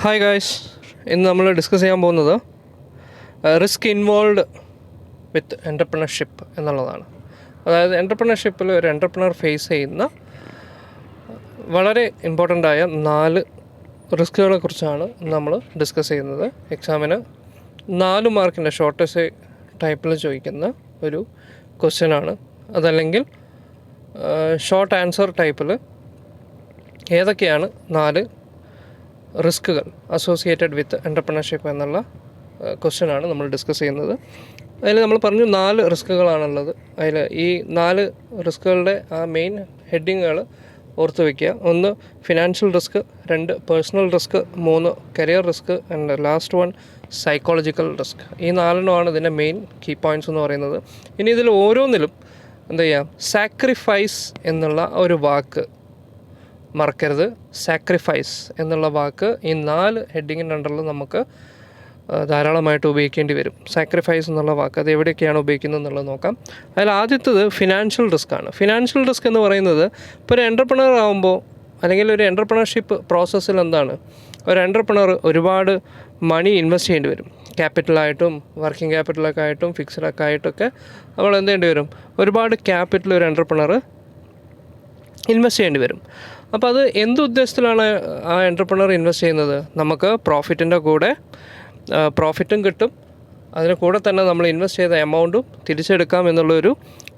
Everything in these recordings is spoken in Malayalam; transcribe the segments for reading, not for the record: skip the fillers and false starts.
ഹായ് ഗായ്സ്, ഇന്ന് നമ്മൾ ഡിസ്കസ് ചെയ്യാൻ പോകുന്നത് റിസ്ക് ഇൻവോൾവ് വിത്ത് എൻ്റർപ്രണർഷിപ്പ് എന്നുള്ളതാണ്. അതായത് എൻ്റർപ്രണർഷിപ്പിൽ ഒരു എൻ്റർപ്രണർ ഫേസ് ചെയ്യുന്ന വളരെ ഇമ്പോർട്ടൻ്റ് ആയ 4 റിസ്കുകളെ കുറിച്ചാണ് നമ്മൾ ഡിസ്കസ് ചെയ്യുന്നത്. എക്സാമിന് 4 മാർക്കിൻ്റെ ഷോർട്ടസ്റ്റ് ടൈപ്പിൽ ചോദിക്കുന്ന ഒരു ക്വസ്റ്റ്യനാണ്. അതല്ലെങ്കിൽ ഷോർട്ട് ആൻസർ ടൈപ്പിൽ ഏതൊക്കെയാണ് 4 റിസ്കുകൾ അസോസിയേറ്റഡ് വിത്ത് എൻ്റർപ്രണർഷിപ്പ് എന്നുള്ള ക്വസ്റ്റ്യനാണ് നമ്മൾ ഡിസ്കസ് ചെയ്യുന്നത്. അതിൽ നമ്മൾ പറഞ്ഞു 4 റിസ്കുകളാണുള്ളത്. അതിൽ ഈ 4 റിസ്കുകളുടെ ആ മെയിൻ ഹെഡിങ്ങുകൾ ഓർത്ത് വയ്ക്കുക. 1 financial risk, 2 personal risk, 3 career risk and last 1 psychological risk. ഈ 4 ഇതിൻ്റെ മെയിൻ കീ പോയിൻറ്റ്സ് എന്ന് പറയുന്നത്. ഇനി ഇതിൽ ഓരോന്നിലും എന്താ ചെയ്യുക, സാക്രിഫൈസ് എന്നുള്ള ഒരു വാക്ക് മറക്കരുത്. സാക്രിഫൈസ് എന്നുള്ള വാക്ക് ഈ 4 ഹെഡിങ്ങിൻ്റെ അണ്ടറിൽ നമുക്ക് ധാരാളമായിട്ട് ഉപയോഗിക്കേണ്ടി വരും. സാക്രിഫൈസ് എന്നുള്ള വാക്ക് അത് എവിടെയൊക്കെയാണ് ഉപയോഗിക്കുന്നത് എന്നുള്ളത് നോക്കാം. അതിൽ ആദ്യത്തേത് ഫിനാൻഷ്യൽ റിസ്ക്കാണ്. ഫിനാൻഷ്യൽ റിസ്ക് എന്ന് പറയുന്നത് ഇപ്പോൾ ഒരു എൻ്റർപ്രണർ ആകുമ്പോൾ അല്ലെങ്കിൽ ഒരു എൻ്റർപ്രണർഷിപ്പ് പ്രോസസ്സിൽ എന്താണ്, ഒരു എൻ്റർപ്രണർ ഒരുപാട് മണി ഇൻവെസ്റ്റ് ചെയ്യേണ്ടി വരും. ക്യാപിറ്റലായിട്ടും വർക്കിംഗ് ക്യാപിറ്റലൊക്കെ ആയിട്ടും ഫിക്സഡൊക്കെ ആയിട്ടൊക്കെ നമ്മൾ എന്ത് ചെയ്യേണ്ടി വരും, ഒരുപാട് ക്യാപിറ്റൽ ഒരു എൻ്റർപ്രണർ ഇൻവെസ്റ്റ് ചെയ്യേണ്ടി വരും. അപ്പോൾ അത് എന്ത് ഉദ്ദേശത്തിലാണ് ആ എൻ്റർപ്രണർ ഇൻവെസ്റ്റ് ചെയ്യുന്നത്? നമുക്ക് പ്രോഫിറ്റിൻ്റെ കൂടെ പ്രോഫിറ്റും കിട്ടും, അതിന് കൂടെ തന്നെ നമ്മൾ ഇൻവെസ്റ്റ് ചെയ്ത എമൗണ്ടും തിരിച്ചെടുക്കാം എന്നുള്ളൊരു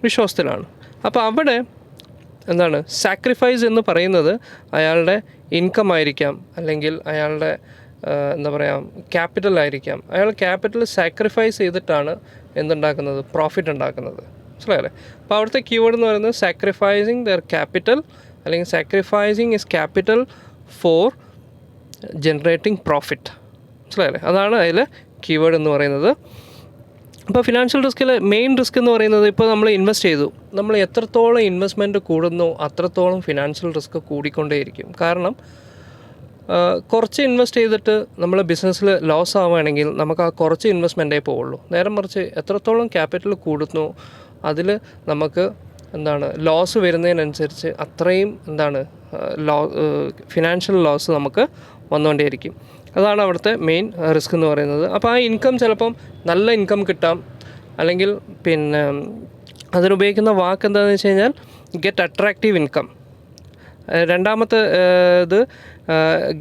വിശ്വാസത്തിലാണ്. അപ്പോൾ അവിടെ എന്താണ് സാക്രിഫൈസ് എന്ന് പറയുന്നത് അയാളുടെ ഇൻകം ആയിരിക്കാം, അല്ലെങ്കിൽ അയാളുടെ എന്താ പറയുക ക്യാപിറ്റലായിരിക്കാം. അയാൾ ക്യാപിറ്റൽ സാക്രിഫൈസ് ചെയ്തിട്ടാണ് എന്തുണ്ടാക്കുന്നത്, പ്രോഫിറ്റ് ഉണ്ടാക്കുന്നത്. മനസ്സിലായല്ലേ? അപ്പോൾ അവിടുത്തെ കീവേഡ് എന്ന് പറയുന്നത് സാക്രിഫൈസിങ് ദർ ക്യാപിറ്റൽ, അല്ലെങ്കിൽ sacrificing is capital for generating profit. മനസ്സിലായല്ലേ? അതാണ് അതിൽ കീവേഡ് എന്ന് പറയുന്നത്. അപ്പോൾ ഫിനാൻഷ്യൽ റിസ്കിൽ മെയിൻ റിസ്ക് എന്ന് പറയുന്നത്, ഇപ്പോൾ നമ്മൾ ഇൻവെസ്റ്റ് ചെയ്തു, നമ്മൾ എത്രത്തോളം ഇൻവെസ്റ്റ്മെൻറ്റ് കൂടുന്നു അത്രത്തോളം ഫിനാൻഷ്യൽ റിസ്ക് കൂടിക്കൊണ്ടേയിരിക്കും. കാരണം കുറച്ച് ഇൻവെസ്റ്റ് ചെയ്തിട്ട് നമ്മൾ ബിസിനസ്സിൽ ലോസ് ആവുകയാണെങ്കിൽ നമുക്ക് ആ കുറച്ച് ഇൻവെസ്റ്റ്മെൻറ്റേ പോവുള്ളൂ. നേരെ മറിച്ച് എത്രത്തോളം ക്യാപിറ്റൽ കൂടുന്നു അതിൽ നമുക്ക് എന്താണ് ലോസ് വരുന്നതിനനുസരിച്ച് അത്രയും എന്താണ് ഫിനാൻഷ്യൽ ലോസ് നമുക്ക് വന്നുകൊണ്ടേയിരിക്കും. അതാണ് അവിടുത്തെ മെയിൻ റിസ്ക് എന്ന് പറയുന്നത്. അപ്പോൾ ആ ഇൻകം ചിലപ്പം നല്ല ഇൻകം കിട്ടാം, അല്ലെങ്കിൽ പിന്നെ അതിനുപയോഗിക്കുന്ന വാക്ക് എന്താണെന്ന് വെച്ച് കഴിഞ്ഞാൽ ഗെറ്റ് അട്രാക്റ്റീവ് ഇൻകം. രണ്ടാമത്തെ ഇത്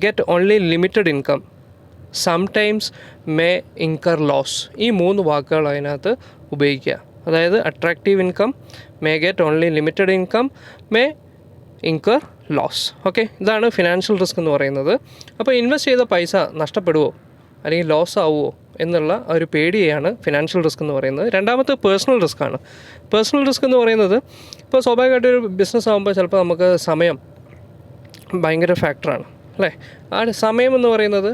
get only limited income, sometimes may incur loss. ഈ 3 വാക്കുകൾ അതിനകത്ത് ഉപയോഗിക്കുക. അതായത് attractive income, may get only limited income, may incur loss. Okay, ഇതാണ് ഫിനാൻഷ്യൽ റിസ്ക് എന്ന് പറയുന്നത്. അപ്പോൾ ഇൻവെസ്റ്റ് ചെയ്ത പൈസ നഷ്ടപ്പെടുമോ അല്ലെങ്കിൽ ലോസ് ആവുമോ എന്നുള്ള ഒരു പേടിയാണ് ഫിനാൻഷ്യൽ റിസ്ക് എന്ന് പറയുന്നത്. രണ്ടാമത്തെ പേഴ്സണൽ റിസ്ക്കാണ്. പേഴ്സണൽ റിസ്ക് എന്ന് പറയുന്നത്, ഇപ്പോൾ സ്വാഭാവികമായിട്ടൊരു ബിസിനസ് ആകുമ്പോൾ ചിലപ്പോൾ നമുക്ക് സമയം ഭയങ്കര ഫാക്ടറാണ് അല്ലേ. ആ സമയം എന്ന് പറയുന്നത്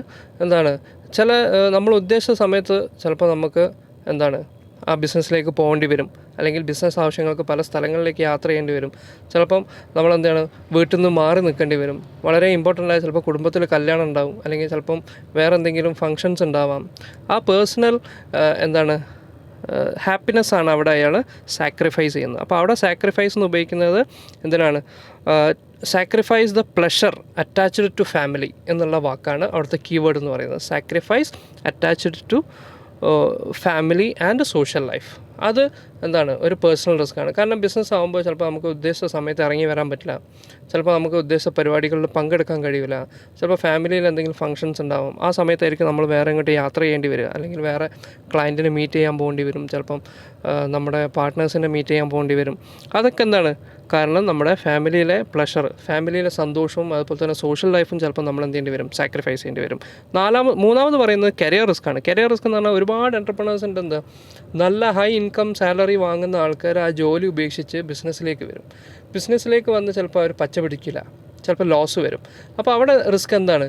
എന്താണ്, ചില നമ്മൾ ഉദ്ദേശിച്ച സമയത്ത് ചിലപ്പോൾ നമുക്ക് എന്താണ് ആ ബിസിനസ്സിലേക്ക് പോകേണ്ടി വരും, അല്ലെങ്കിൽ ബിസിനസ് ആവശ്യങ്ങൾക്ക് പല സ്ഥലങ്ങളിലേക്ക് യാത്ര ചെയ്യേണ്ടി വരും. ചിലപ്പം നമ്മളെന്താണ് വീട്ടിൽ നിന്ന് മാറി നിൽക്കേണ്ടി വരും. വളരെ ഇമ്പോർട്ടൻ്റ് ആയ ചിലപ്പോൾ കുടുംബത്തിൽ കല്യാണം ഉണ്ടാവും, അല്ലെങ്കിൽ ചിലപ്പം വേറെ എന്തെങ്കിലും ഫങ്ഷൻസ് ഉണ്ടാവാം. ആ പേഴ്സണൽ എന്താണ് ഹാപ്പിനെസ്സാണ് അവിടെ അയാൾ സാക്രിഫൈസ് ചെയ്യുന്നത്. അപ്പോൾ അവിടെ സാക്രിഫൈസ് എന്ന് ഉപയോഗിക്കുന്നത് എന്തിനാണ്, sacrifice the pleasure attached to family എന്നുള്ള വാക്കാണ് അവിടുത്തെ കീവേഡ് എന്ന് പറയുന്നത്. Sacrifice attached to family and social life. അത് എന്താണ് ഒരു പേഴ്സണൽ റിസ്ക്കാണ്. കാരണം ബിസിനസ് ആകുമ്പോൾ ചിലപ്പോൾ നമുക്ക് ഉദ്ദേശിച്ച സമയത്ത് ഇറങ്ങി വരാൻ പറ്റില്ല, ചിലപ്പോൾ നമുക്ക് ഉദ്ദേശിച്ച പരിപാടികളിൽ പങ്കെടുക്കാൻ കഴിയില്ല, ചിലപ്പോൾ ഫാമിലിയിൽ എന്തെങ്കിലും ഫങ്ഷൻസ് ഉണ്ടാകും. ആ സമയത്തായിരിക്കും നമ്മൾ വേറെ എങ്ങോട്ട് യാത്ര ചെയ്യേണ്ടി വരിക, അല്ലെങ്കിൽ വേറെ ക്ലയൻറ്റിനെ മീറ്റ് ചെയ്യാൻ പോകേണ്ടി വരും, ചിലപ്പം നമ്മുടെ പാർട്ട്നേഴ്സിനെ മീറ്റ് ചെയ്യാൻ പോകേണ്ടി വരും. അതൊക്കെ എന്താണ് കാരണം നമ്മുടെ ഫാമിലിയിലെ പ്ലഷർ, ഫാമിലിയിലെ സന്തോഷവും അതുപോലെ തന്നെ സോഷ്യൽ ലൈഫും ചിലപ്പോൾ നമ്മൾ എന്ത് ചെയ്യേണ്ടി വരും, സാക്രിഫൈസ് ചെയ്യേണ്ടി വരും. മൂന്നാമത് പറയുന്നത് കരിയർ റിസ്ക്കാണ്. കരിയർ റിസ്ക് എന്ന് പറഞ്ഞാൽ ഒരുപാട് എൻ്റർപ്രണേഴ്സ് ഉണ്ട്, എന്താ നല്ല ഹൈ ഇൻകം സാലറി വാങ്ങുന്ന ആൾക്കാർ ആ ജോലി ഉപേക്ഷിച്ച് ബിസിനസ്സിലേക്ക് വരും. ബിസിനസ്സിലേക്ക് വന്ന് ചിലപ്പോൾ അവർ പച്ച പിടിക്കില്ല, ചിലപ്പോൾ ലോസ് വരും. അപ്പോൾ അവിടെ റിസ്ക് എന്താണ്,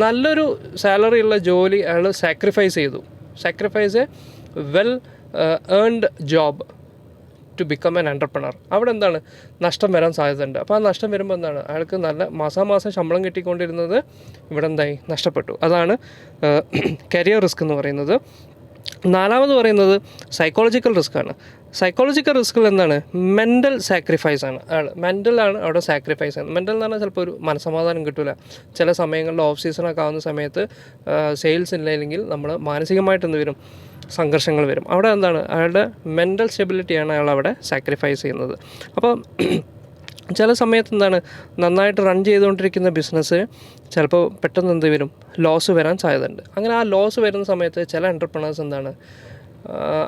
നല്ലൊരു സാലറി ഉള്ള ജോലി അയാൾ സാക്രിഫൈസ് ചെയ്തു, sacrifice a well earned job to become an entrepreneur. അവിടെ എന്താണ് നഷ്ടം വരാൻ സാധ്യതയുണ്ട്. അപ്പോൾ ആ നഷ്ടം വരുമ്പോൾ എന്താണ്, അയാൾക്ക് നല്ല മാസാമാസം ശമ്പളം കിട്ടിക്കൊണ്ടിരുന്നത് ഇവിടെ എന്തായി, നഷ്ടപ്പെട്ടു. അതാണ് കരിയർ റിസ്ക് എന്ന് പറയുന്നത്. നാലാമത് പറയുന്നത് സൈക്കോളജിക്കൽ റിസ്ക്കാണ്. സൈക്കോളജിക്കൽ റിസ്കിൽ എന്താണ്? മെൻ്റൽ സാക്രിഫൈസാണ്. മെൻ്റലാണ് അവിടെ സാക്രിഫൈസ് ചെയ്യുന്നത്. മെൻ്റൽ എന്ന് പറഞ്ഞാൽ ചിലപ്പോൾ ഒരു മനസ്സമാധാനം കിട്ടില്ല. ചില സമയങ്ങളിൽ ഓഫ് സീസണൊക്കെ ആവുന്ന സമയത്ത് സെയിൽസ് ഇല്ലെങ്കിൽ നമ്മൾ മാനസികമായിട്ട് എന്ത് വരും? സംഘർഷങ്ങൾ വരും. അവിടെ എന്താണ്? അയാളുടെ മെൻ്റൽ സ്റ്റെബിലിറ്റിയാണ് അയാൾ അവിടെ സാക്രിഫൈസ് ചെയ്യുന്നത്. അപ്പോൾ ചില സമയത്ത് എന്താണ്? നന്നായിട്ട് റൺ ചെയ്തുകൊണ്ടിരിക്കുന്ന ബിസിനസ് ചിലപ്പോൾ പെട്ടെന്ന് എന്ത് വരും? ലോസ് വരാൻ സാധ്യതയുണ്ട്. അങ്ങനെ ആ ലോസ് വരുന്ന സമയത്ത് ചില എൻ്റർപ്രണേഴ്സ് എന്താണ്?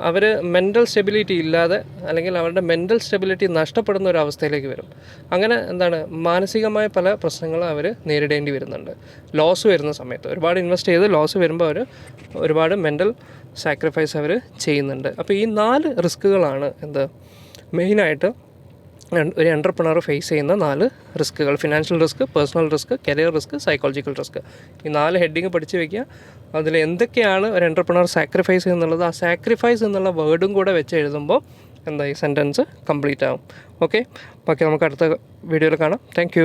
അവർ മെൻ്റൽ സ്റ്റെബിലിറ്റി ഇല്ലാതെ അല്ലെങ്കിൽ അവരുടെ മെൻ്റൽ സ്റ്റെബിലിറ്റി നഷ്ടപ്പെടുന്ന ഒരു അവസ്ഥയിലേക്ക് വരും. അങ്ങനെ എന്താണ്? മാനസികമായ പല പ്രശ്നങ്ങളും അവർ നേരിടേണ്ടി വരുന്നുണ്ട് ലോസ് വരുന്ന സമയത്ത്. ഒരുപാട് ഇൻവെസ്റ്റ് ചെയ്ത് ലോസ് വരുമ്പോൾ അവർ ഒരുപാട് മെൻ്റൽ സാക്രിഫൈസ് അവർ ചെയ്യുന്നുണ്ട്. അപ്പോൾ ഈ 4 റിസ്ക്കുകളാണ് മെയിനായിട്ട് ഒരു എൻ്റർപ്രണർ ഫേസ് ചെയ്യുന്ന 4 റിസ്ക്കുകൾ. Financial risk, personal risk, career risk, psychological risk. ഈ 4 ഹെഡിങ് പഠിച്ച് വയ്ക്കുക. അതിൽ എന്തൊക്കെയാണ് ഒരു എൻ്റർപ്രണർ സാക്രിഫൈസ് ചെയ്യുന്നുള്ളത്, ആ സാക്രിഫൈസ് എന്നുള്ള വേർഡും കൂടെ വെച്ച് എഴുതുമ്പോൾ ഈ സെൻറ്റൻസ് കംപ്ലീറ്റ് ആവും. ഓക്കെ, ബാക്കി നമുക്ക് അടുത്ത വീഡിയോയിൽ കാണാം. താങ്ക്